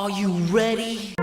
Are you ready?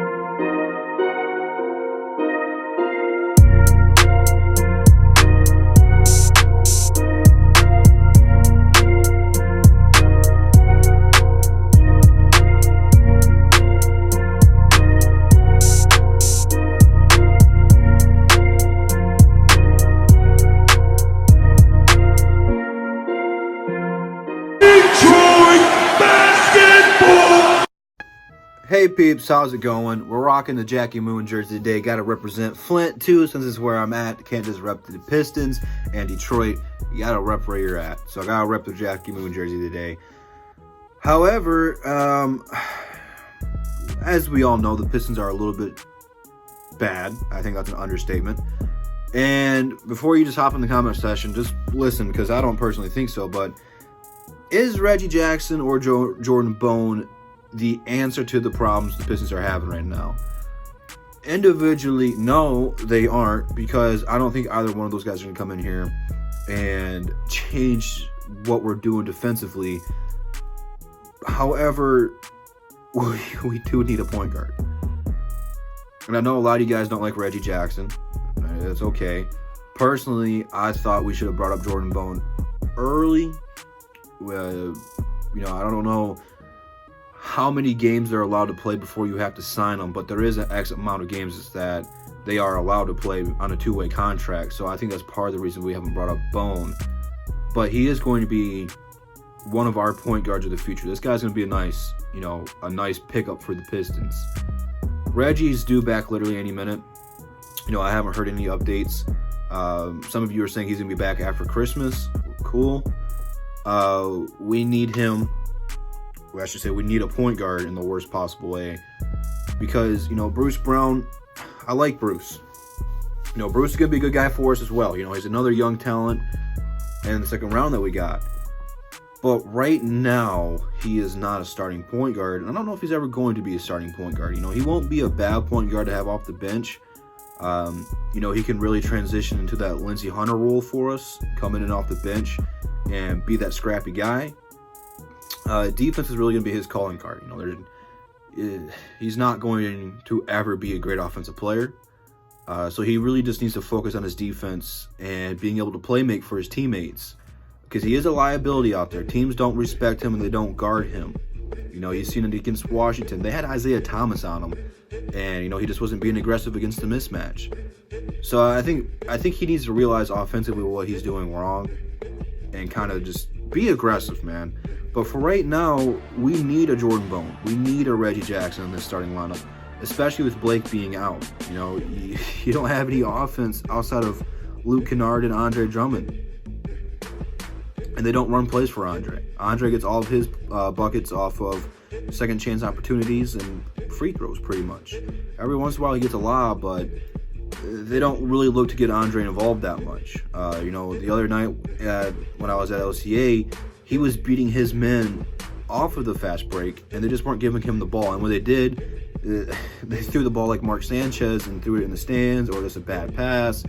Hey peeps, how's it going? We're rocking the Jackie Moon jersey today. Gotta represent Flint too, since it's where I'm at. Can't just rep the Pistons and Detroit. You gotta rep where you're at. So I gotta rep the Jackie Moon jersey today. However, as we all know, the Pistons are a little bit bad. I think that's an understatement. And before you just hop in the comment section, just listen, because I don't personally think so, but is Reggie Jackson or Jordan Bone the answer to the problems the Pistons are having right now? Individually, no, they aren't, because I don't think either one of those guys are going to come in here and change what we're doing defensively. However, we do need a point guard. And I know a lot of you guys don't like Reggie Jackson. That's okay. Personally, I thought we should have brought up Jordan Bone early. I don't know how many games they're allowed to play before you have to sign them, but there is an X amount of games that they are allowed to play on a two-way contract. So I think that's part of the reason we haven't brought up Bone. But he is going to be one of our point guards of the future. This guy's going to be a nice pickup for the Pistons. Reggie's due back literally any minute. I haven't heard any updates. Some of you are saying he's going to be back after Christmas. Cool. We need him. I should say we need a point guard in the worst possible way, because Bruce Brown, I like Bruce. Bruce is gonna be a good guy for us as well. He's another young talent in the second round that we got, but right now he is not a starting point guard, and I don't know if he's ever going to be a starting point guard. He won't be a bad point guard to have off the bench. He can really transition into that Lindsey Hunter role for us, coming in off the bench and be that scrappy guy. Defense is really going to be his calling card. He's not going to ever be a great offensive player. So he really just needs to focus on his defense and being able to play make for his teammates, because he is a liability out there. Teams don't respect him and they don't guard him. You've seen it against Washington. They had Isaiah Thomas on him, and he just wasn't being aggressive against the mismatch. So I think he needs to realize offensively what he's doing wrong and kind of just be aggressive, man. But for right now, we need a Jordan Bone. We need a Reggie Jackson in this starting lineup, especially with Blake being out. You don't have any offense outside of Luke Kennard and Andre Drummond. And they don't run plays for Andre. Andre gets all of his buckets off of second chance opportunities and free throws, pretty much. Every once in a while he gets a lob, but they don't really look to get Andre involved that much. The other night when I was at LCA, he was beating his men off of the fast break, and they just weren't giving him the ball. And when they did, they threw the ball like Mark Sanchez and threw it in the stands, or just a bad pass.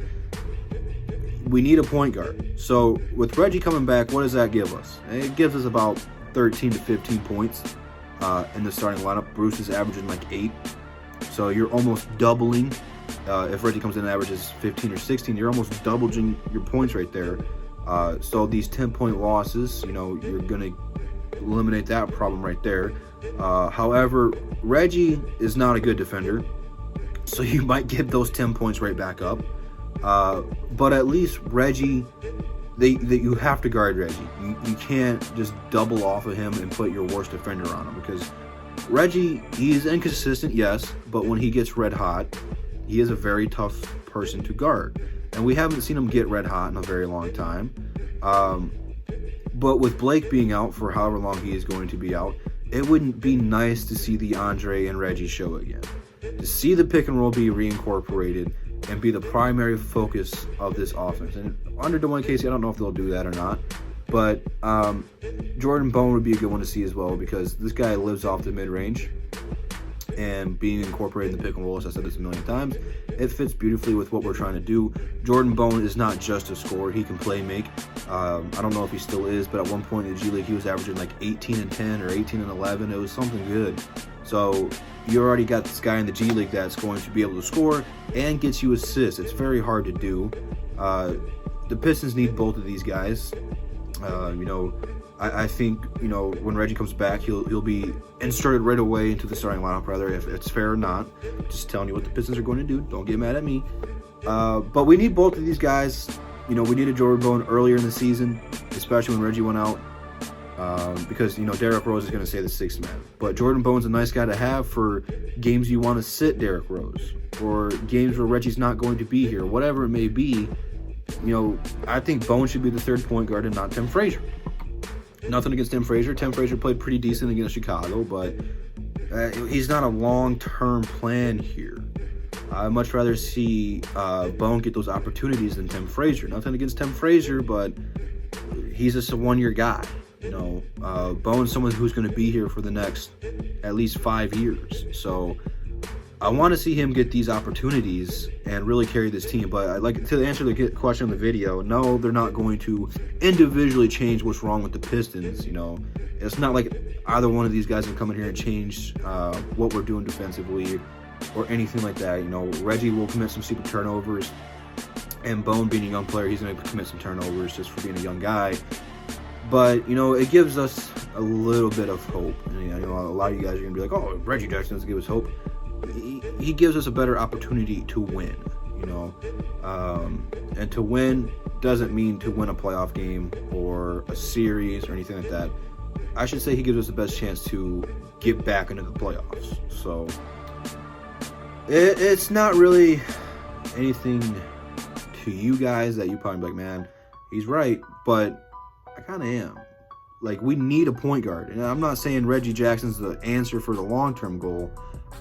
We need a point guard. So with Reggie coming back, what does that give us? It gives us about 13 to 15 points in the starting lineup. Bruce is averaging like 8. So you're almost doubling. If Reggie comes in and averages 15 or 16, you're almost doubling your points right there. So these 10-point losses, you're going to eliminate that problem right there. However, Reggie is not a good defender, so you might give those 10 points right back up. But at least Reggie, you have to guard Reggie. You can't just double off of him and put your worst defender on him, because Reggie, he's inconsistent, yes, but when he gets red hot, he is a very tough person to guard. And we haven't seen him get red hot in a very long time. But with Blake being out for however long he is going to be out, it wouldn't be nice to see the Andre and Reggie show again. To see the pick and roll be reincorporated and be the primary focus of this offense. And under Dwayne Casey, I don't know if they'll do that or not. But Jordan Bone would be a good one to see as well, because this guy lives off the mid-range. And being incorporated in the pick and roll, as I said this a million times, it fits beautifully with what we're trying to do. Jordan Bone is not just a scorer. He can play make. I don't know if he still is, but at one point in the G League, he was averaging like 18 and 10 or 18 and 11. It was something good. So, you already got this guy in the G League that's going to be able to score and gets you assists. It's very hard to do. The Pistons need both of these guys. I think, when Reggie comes back, he'll be inserted right away into the starting lineup, rather, if it's fair or not. Just telling you what the Pistons are going to do. Don't get mad at me. But we need both of these guys. We needed Jordan Bone earlier in the season, especially when Reggie went out. Because, Derrick Rose is going to stay the sixth man. But Jordan Bone's a nice guy to have for games you want to sit Derrick Rose, or games where Reggie's not going to be here, whatever it may be. I think Bone should be the third point guard and not Tim Frazier. Nothing against Tim Frazier. Tim Frazier played pretty decent against Chicago, but he's not a long-term plan here. I'd much rather see Bone get those opportunities than Tim Frazier. Nothing against Tim Frazier, but he's just a one-year guy. Bone's someone who's going to be here for the next at least 5 years. So I want to see him get these opportunities and really carry this team. But I'd like to answer the question in the video. No, they're not going to individually change what's wrong with the Pistons. It's not like either one of these guys can come in here and change what we're doing defensively or anything like that. Reggie will commit some stupid turnovers, and Bone, being a young player, he's going to commit some turnovers just for being a young guy. But, it gives us a little bit of hope. And, a lot of you guys are going to be like, oh, Reggie Jackson doesn't give us hope. He gives us a better opportunity to win, and to win doesn't mean to win a playoff game or a series or anything like that. I should say he gives us the best chance to get back into the playoffs. So it's not really anything to you guys that you probably be like, man, he's right, but I kind of am. Like, we need a point guard, and I'm not saying Reggie Jackson's the answer for the long-term goal,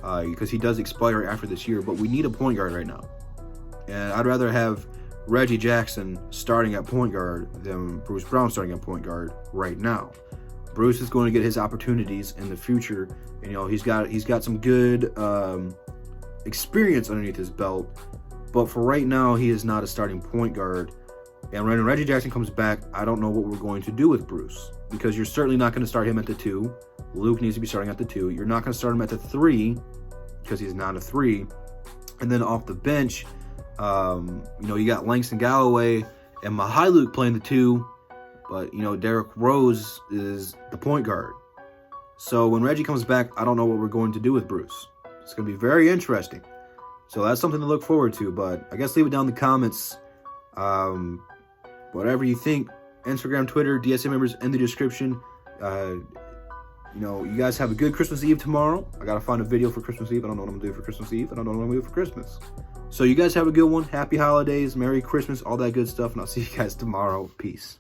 because he does expire after this year, but we need a point guard right now. And I'd rather have Reggie Jackson starting at point guard than Bruce Brown starting at point guard right now. Bruce is going to get his opportunities in the future, and he's got some good experience underneath his belt, but for right now, he is not a starting point guard. And when Reggie Jackson comes back, I don't know what we're going to do with Bruce, because you're certainly not going to start him at the 2. Luke needs to be starting at the 2. You're not going to start him at the 3 because he's not a 3. And then off the bench, you got Langston Galloway and Luke playing the 2, but Derrick Rose is the point guard. So when Reggie comes back, I don't know what we're going to do with Bruce. It's going to be very interesting. So that's something to look forward to. But I guess leave it down in the comments. Whatever you think. Instagram, Twitter, DSA members in the description. You guys have a good Christmas Eve tomorrow. I gotta find a video for Christmas Eve. I don't know what I'm gonna do for Christmas Eve. I don't know what I'm gonna do for Christmas. So you guys have a good one. Happy holidays, Merry Christmas, all that good stuff, and I'll see you guys tomorrow. Peace.